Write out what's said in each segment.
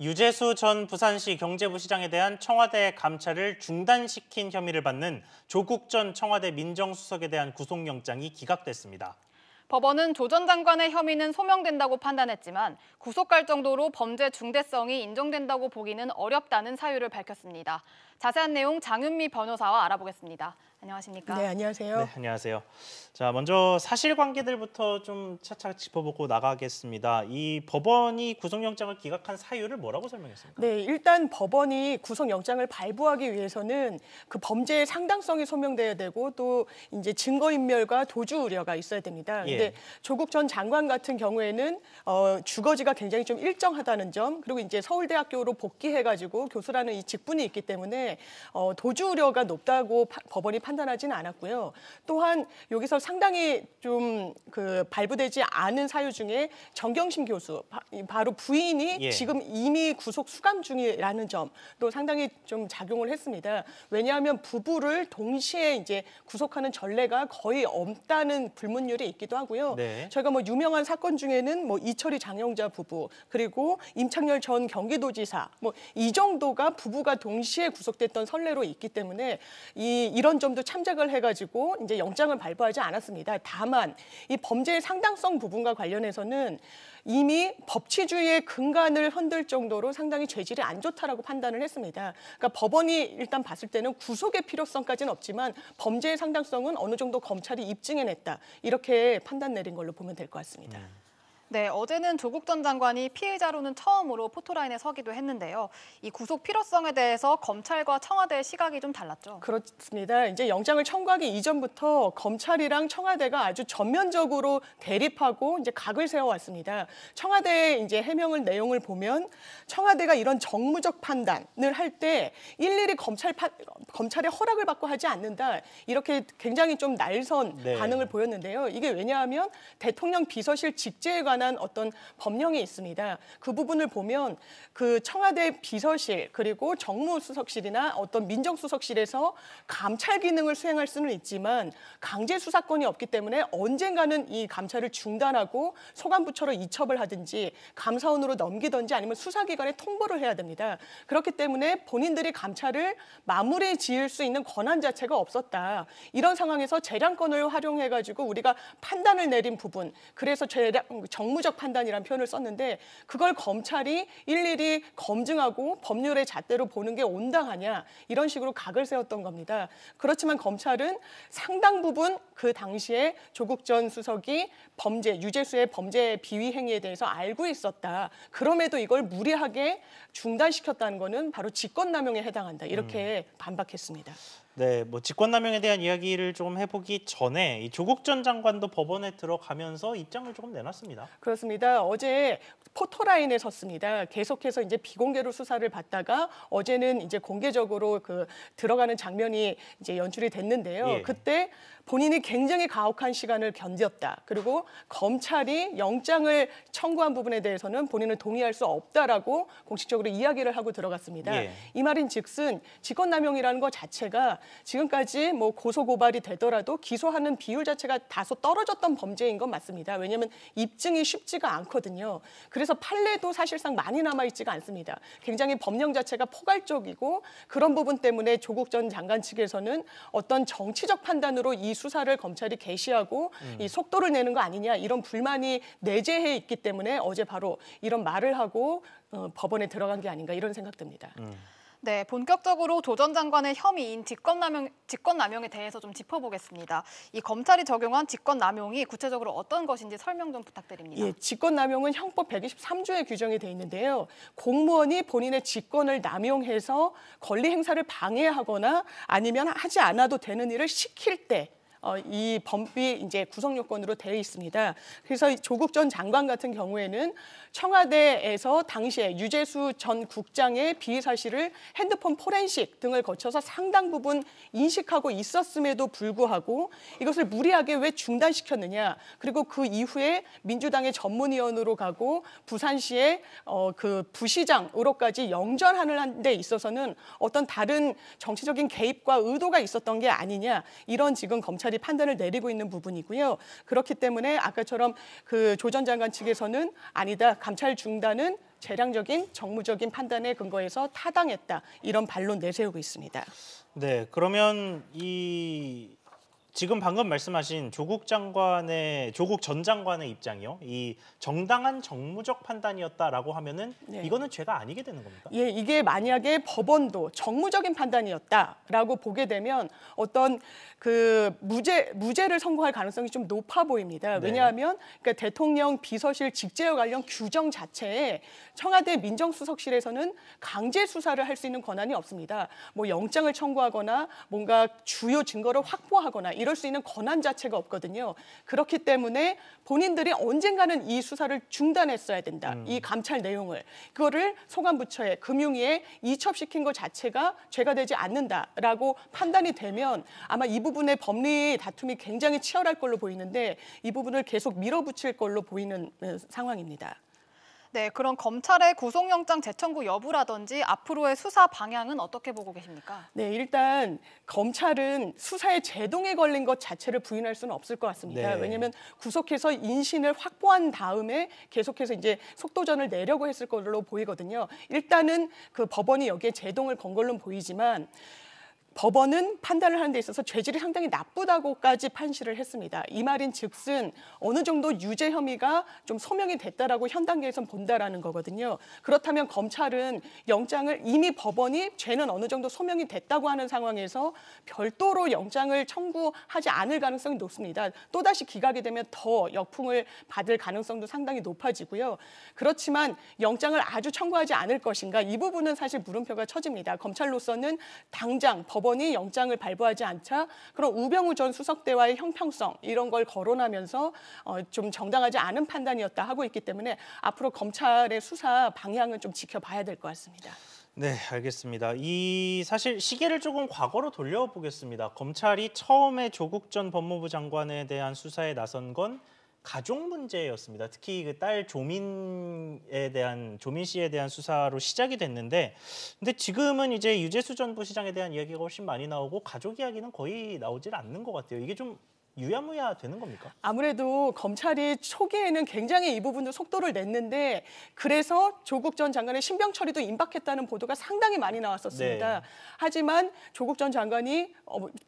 유재수 전 부산시 경제부시장에 대한 청와대 감찰을 중단시킨 혐의를 받는 조국 전 청와대 민정수석에 대한 구속영장이 기각됐습니다. 법원은 조 전 장관의 혐의는 소명된다고 판단했지만 구속할 정도로 범죄 중대성이 인정된다고 보기는 어렵다는 사유를 밝혔습니다. 자세한 내용 장윤미 변호사와 알아보겠습니다. 안녕하십니까? 네, 안녕하세요. 네, 안녕하세요. 자, 먼저 사실관계들부터 좀 차차 짚어보고 나가겠습니다. 이 법원이 구속영장을 기각한 사유를 뭐라고 설명했습니까? 네, 일단 법원이 구속영장을 발부하기 위해서는 그 범죄의 상당성이 소명돼야 되고 또 이제 증거인멸과 도주 우려가 있어야 됩니다. 예. 근데 조국 전 장관 같은 경우에는 주거지가 굉장히 좀 일정하다는 점, 그리고 이제 서울대학교로 복귀해가지고 교수라는 이 직분이 있기 때문에 도주 우려가 높다고 법원이 판단하지는 않았고요. 또한 여기서 상당히 좀 발부되지 않은 사유 중에 정경심 교수, 바로 부인이 예. 지금 이미 구속 수감 중이라는 점도 상당히 좀 작용을 했습니다. 왜냐하면 부부를 동시에 이제 구속하는 전례가 거의 없다는 불문율이 있기도 하고요. 네. 저희가 뭐 유명한 사건 중에는 뭐 이철희 장영자 부부, 그리고 임창열 전 경기도지사, 뭐 이 정도가 부부가 동시에 구속됐던 선례로 있기 때문에 이런 점도 참작을 해가지고 이제 영장을 발부하지 않았습니다. 다만 이 범죄의 상당성 부분과 관련해서는 이미 법치주의의 근간을 흔들 정도로 상당히 죄질이 안 좋다라고 판단을 했습니다. 그러니까 법원이 일단 봤을 때는 구속의 필요성까지는 없지만 범죄의 상당성은 어느 정도 검찰이 입증해냈다. 이렇게 판단 내린 걸로 보면 될 것 같습니다. 네, 어제는 조국 전 장관이 피해자로는 처음으로 포토라인에 서기도 했는데요. 이 구속 필요성에 대해서 검찰과 청와대의 시각이 좀 달랐죠? 그렇습니다. 이제 영장을 청구하기 이전부터 검찰이랑 청와대가 아주 전면적으로 대립하고 이제 각을 세워왔습니다. 청와대의 이제 해명을 내용을 보면 청와대가 이런 정무적 판단을 할 때 일일이 검찰의 허락을 받고 하지 않는다. 이렇게 굉장히 좀 날선 네. 반응을 보였는데요. 이게 왜냐하면 대통령 비서실 직제에 관한 어떤 법령이 있습니다. 그 부분을 보면 그 청와대 비서실 그리고 정무수석실이나 어떤 민정수석실에서 감찰 기능을 수행할 수는 있지만 강제 수사권이 없기 때문에 언젠가는 이 감찰을 중단하고 소관부처로 이첩을 하든지 감사원으로 넘기든지 아니면 수사기관에 통보를 해야 됩니다. 그렇기 때문에 본인들이 감찰을 마무리 지을 수 있는 권한 자체가 없었다. 이런 상황에서 재량권을 활용해가지고 우리가 판단을 내린 부분, 그래서 정무적 판단이라는 표현을 썼는데 그걸 검찰이 일일이 검증하고 법률의 잣대로 보는 게 온당하냐 이런 식으로 각을 세웠던 겁니다. 그렇지만 검찰은 상당 부분 그 당시에 조국 전 수석이 유재수의 범죄 비위 행위에 대해서 알고 있었다. 그럼에도 이걸 무리하게 중단시켰다는 거는 바로 직권남용에 해당한다. 이렇게 반박했습니다. 네, 뭐 직권남용에 대한 이야기를 좀 해보기 전에 이 조국 전 장관도 법원에 들어가면서 입장을 조금 내놨습니다. 그렇습니다. 어제 포토라인에 섰습니다. 계속해서 이제 비공개로 수사를 받다가 어제는 이제 공개적으로 들어가는 장면이 이제 연출이 됐는데요. 예. 그때 본인이 굉장히 가혹한 시간을 견뎠다. 그리고 검찰이 영장을 청구한 부분에 대해서는 본인은 동의할 수 없다라고 공식적으로 이야기를 하고 들어갔습니다. 예. 이 말인즉슨 직권남용이라는 것 자체가 지금까지 뭐 고소고발이 되더라도 기소하는 비율 자체가 다소 떨어졌던 범죄인 건 맞습니다. 왜냐하면 입증이 쉽지가 않거든요. 그래서 판례도 사실상 많이 남아있지가 않습니다. 굉장히 법령 자체가 포괄적이고 그런 부분 때문에 조국 전 장관 측에서는 어떤 정치적 판단으로 이 수사를 검찰이 개시하고 이 속도를 내는 거 아니냐 이런 불만이 내재해 있기 때문에 어제 바로 이런 말을 하고 법원에 들어간 게 아닌가 이런 생각됩니다. 네, 본격적으로 조 전 장관의 혐의인 직권남용에 대해서 좀 짚어보겠습니다. 이 검찰이 적용한 직권남용이 구체적으로 어떤 것인지 설명 좀 부탁드립니다. 예, 직권남용은 형법 123조에 규정이 돼 있는데요. 공무원이 본인의 직권을 남용해서 권리 행사를 방해하거나 아니면 하지 않아도 되는 일을 시킬 때 이 범위 이제 구성 요건으로 되어 있습니다. 그래서 조국 전 장관 같은 경우에는 청와대에서 당시에 유재수 전 국장의 비위 사실을 핸드폰 포렌식 등을 거쳐서 상당 부분 인식하고 있었음에도 불구하고 이것을 무리하게 왜 중단시켰느냐. 그리고 그 이후에 민주당의 전문위원으로 가고 부산시의 그 부시장으로까지 영전하는 데 있어서는 어떤 다른 정치적인 개입과 의도가 있었던 게 아니냐. 이런 지금 검찰 검찰이 판단을 내리고 있는 부분이고요. 그렇기 때문에 아까처럼 그 조 전 장관 측에서는 아니다. 감찰 중단은 재량적인 정무적인 판단에 근거해서 타당했다. 이런 반론 내세우고 있습니다. 네, 그러면 지금 방금 말씀하신 조국 전 장관의 입장이요. 이 정당한 정무적 판단이었다라고 하면은 네. 이거는 죄가 아니게 되는 겁니까? 예, 이게 만약에 법원도 정무적인 판단이었다라고 보게 되면 어떤 그 무죄를 선고할 가능성이 좀 높아 보입니다. 네. 왜냐하면 그러니까 대통령 비서실 직제와 관련 규정 자체에 청와대 민정수석실에서는 강제 수사를 할 수 있는 권한이 없습니다. 뭐 영장을 청구하거나 뭔가 주요 증거를 확보하거나 이럴 수 있는 권한 자체가 없거든요. 그렇기 때문에 본인들이 언젠가는 이 수사를 중단했어야 된다. 이 감찰 내용을. 그거를 소관부처에 금융위에 이첩시킨 것 자체가 죄가 되지 않는다라고 판단이 되면 아마 이 부분의 법리 다툼이 굉장히 치열할 걸로 보이는데 이 부분을 계속 밀어붙일 걸로 보이는 상황입니다. 네, 그럼 검찰의 구속영장 재청구 여부라든지 앞으로의 수사 방향은 어떻게 보고 계십니까? 네, 일단 검찰은 수사에 제동에 걸린 것 자체를 부인할 수는 없을 것 같습니다. 네. 왜냐하면 구속해서 인신을 확보한 다음에 계속해서 이제 속도전을 내려고 했을 걸로 보이거든요. 일단은 그 법원이 여기에 제동을 건 걸로 보이지만 법원은 판단을 하는 데 있어서 죄질이 상당히 나쁘다고까지 판시를 했습니다. 이 말인 즉슨 어느 정도 유죄 혐의가 좀 소명이 됐다라고 현 단계에선 본다라는 거거든요. 그렇다면 검찰은 영장을 이미 법원이 죄는 어느 정도 소명이 됐다고 하는 상황에서 별도로 영장을 청구하지 않을 가능성이 높습니다. 또다시 기각이 되면 더 역풍을 받을 가능성도 상당히 높아지고요. 그렇지만 영장을 아주 청구하지 않을 것인가 이 부분은 사실 물음표가 쳐집니다. 검찰로서는 당장 법원이 영장을 발부하지 않자 그런 우병우 전 수석대와의 형평성 이런 걸 거론하면서 좀 정당하지 않은 판단이었다 하고 있기 때문에 앞으로 검찰의 수사 방향은 좀 지켜봐야 될 것 같습니다. 네, 알겠습니다. 사실 시계를 조금 과거로 돌려보겠습니다. 검찰이 처음에 조국 전 법무부 장관에 대한 수사에 나선 건 가족 문제였습니다. 특히 그 딸 조민 씨에 대한 수사로 시작이 됐는데, 근데 지금은 이제 유재수 전 부시장에 대한 이야기가 훨씬 많이 나오고 가족 이야기는 거의 나오질 않는 것 같아요. 이게 좀 유야무야 되는 겁니까? 아무래도 검찰이 초기에는 굉장히 이 부분도 속도를 냈는데 그래서 조국 전 장관의 신병 처리도 임박했다는 보도가 상당히 많이 나왔었습니다. 네. 하지만 조국 전 장관이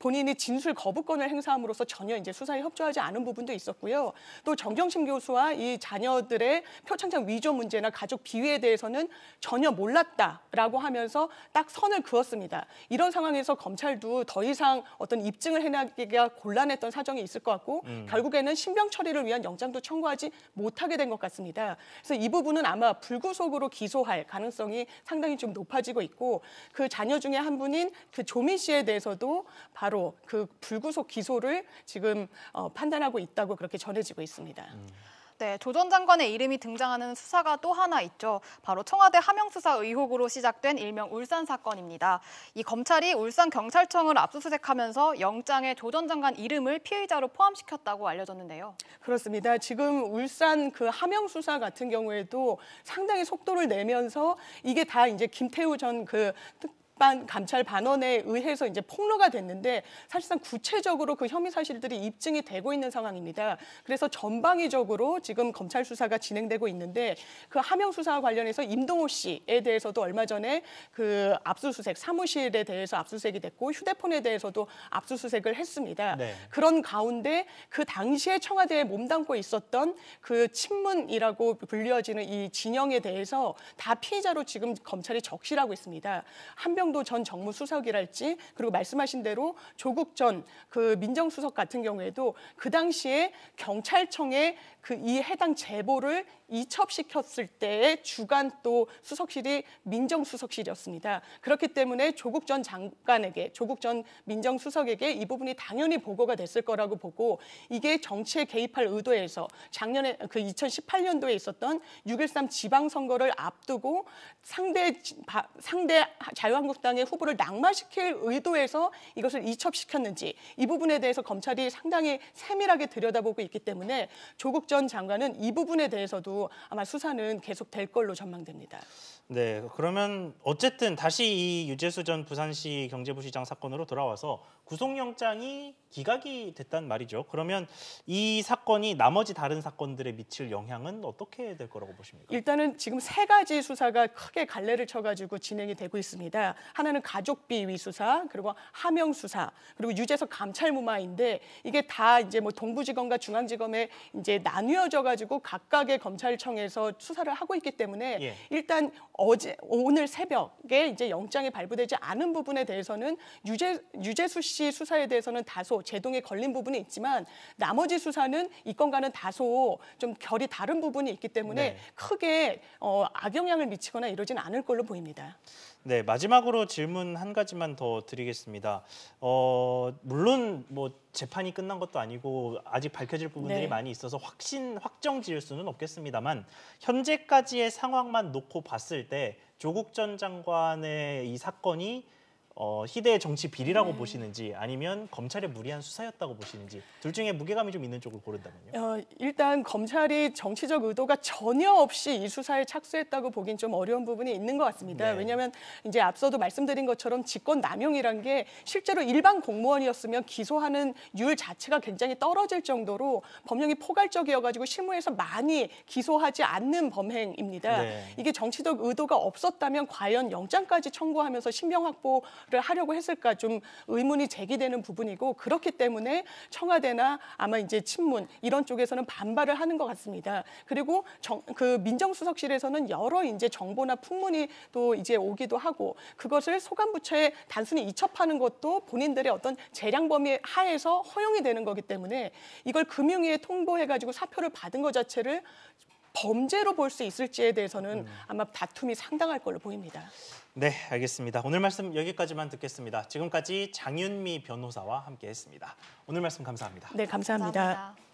본인이 진술 거부권을 행사함으로써 전혀 이제 수사에 협조하지 않은 부분도 있었고요. 또 정경심 교수와 이 자녀들의 표창장 위조 문제나 가족 비위에 대해서는 전혀 몰랐다라고 하면서 딱 선을 그었습니다. 이런 상황에서 검찰도 더 이상 어떤 입증을 해나가기가 곤란했던 사정이 있을 것 같고 결국에는 신병 처리를 위한 영장도 청구하지 못하게 된 것 같습니다. 그래서 이 부분은 아마 불구속으로 기소할 가능성이 상당히 좀 높아지고 있고 그 자녀 중에 한 분인 그 조민 씨에 대해서도 바로 그 불구속 기소를 지금 판단하고 있다고 그렇게 전해지고 있습니다. 네, 조 전 장관의 이름이 등장하는 수사가 또 하나 있죠. 바로 청와대 하명수사 의혹으로 시작된 일명 울산 사건입니다. 이 검찰이 울산경찰청을 압수수색하면서 영장에 조 전 장관 이름을 피의자로 포함시켰다고 알려졌는데요. 그렇습니다. 지금 울산 그 하명수사 같은 경우에도 상당히 속도를 내면서 이게 다 이제 김태우 전 그 감찰 반원에 의해서 이제 폭로가 됐는데 사실상 구체적으로 그 혐의 사실들이 입증이 되고 있는 상황입니다. 그래서 전방위적으로 지금 검찰 수사가 진행되고 있는데 그 하명 수사와 관련해서 임동호 씨에 대해서도 얼마 전에 그 압수수색 사무실에 대해서 압수수색이 됐고 휴대폰에 대해서도 압수수색을 했습니다. 네. 그런 가운데 그 당시에 청와대에 몸담고 있었던 그 친문이라고 불려지는 이 진영에 대해서 다 피의자로 지금 검찰이 적시하고 있습니다. 한병도 전 정무수석이랄지 그리고 말씀하신 대로 조국 전 그 민정수석 같은 경우에도 그 당시에 경찰청에 그 이 해당 제보를 이첩시켰을 때의 주간 또 수석실이 민정수석실이었습니다. 그렇기 때문에 조국 전 장관에게, 조국 전 민정수석에게 이 부분이 당연히 보고가 됐을 거라고 보고 이게 정치에 개입할 의도에서 작년에 그 2018년도에 있었던 6.13 지방선거를 앞두고 상대 자유한국당의 후보를 낙마시킬 의도에서 이것을 이첩시켰는지 이 부분에 대해서 검찰이 상당히 세밀하게 들여다보고 있기 때문에 조국 전 장관은 이 부분에 대해서도 아마 수사는 계속될 걸로 전망됩니다. 네, 그러면 어쨌든 다시 이 유재수 전 부산시 경제부시장 사건으로 돌아와서 구속영장이 기각이 됐단 말이죠. 그러면 이 사건이 나머지 다른 사건들에 미칠 영향은 어떻게 될 거라고 보십니까? 일단은 지금 세 가지 수사가 크게 갈래를 쳐가지고 진행이 되고 있습니다. 하나는 가족비위 수사, 그리고 하명 수사, 그리고 유재석 감찰무마인데 이게 다 이제 뭐 동부지검과 중앙지검에 이제 나뉘어져 가지고 각각의 검찰청에서 수사를 하고 있기 때문에 예. 일단 오늘 새벽에 이제 영장이 발부되지 않은 부분에 대해서는 유재수 씨 수사에 대해서는 다소 제동에 걸린 부분이 있지만 나머지 수사는 이 건과는 다소 좀 결이 다른 부분이 있기 때문에 네. 크게 악영향을 미치거나 이러진 않을 걸로 보입니다. 네, 마지막으로 질문 한 가지만 더 드리겠습니다. 물론 뭐 재판이 끝난 것도 아니고 아직 밝혀질 부분들이 네. 많이 있어서 확정 지을 수는 없겠습니다만 현재까지의 상황만 놓고 봤을 때 조국 전 장관의 이 사건이 희대의 정치 비리라고 보시는지 아니면 검찰의 무리한 수사였다고 보시는지 둘 중에 무게감이 좀 있는 쪽을 고른다면요. 일단 검찰이 정치적 의도가 전혀 없이 이 수사에 착수했다고 보긴 좀 어려운 부분이 있는 것 같습니다. 네. 왜냐하면 이제 앞서도 말씀드린 것처럼 직권 남용이란 게 실제로 일반 공무원이었으면 기소하는 율 자체가 굉장히 떨어질 정도로 법령이 포괄적이어가지고 실무에서 많이 기소하지 않는 범행입니다. 네. 이게 정치적 의도가 없었다면 과연 영장까지 청구하면서 신병 확보를 하려고 했을까 좀 의문이 제기되는 부분이고 그렇기 때문에 청와대나 아마 이제 친문 이런 쪽에서는 반발을 하는 것 같습니다. 그리고 그 민정수석실에서는 여러 이제 정보나 풍문이 또 이제 오기도 하고 그것을 소관부처에 단순히 이첩하는 것도 본인들의 어떤 재량 범위 하에서 허용이 되는 거기 때문에 이걸 금융위에 통보해가지고 사표를 받은 것 자체를 범죄로 볼 수 있을지에 대해서는 아마 다툼이 상당할 걸로 보입니다. 네, 알겠습니다. 오늘 말씀 여기까지만 듣겠습니다. 지금까지 장윤미 변호사와 함께했습니다. 오늘 말씀 감사합니다. 네, 감사합니다. 감사합니다.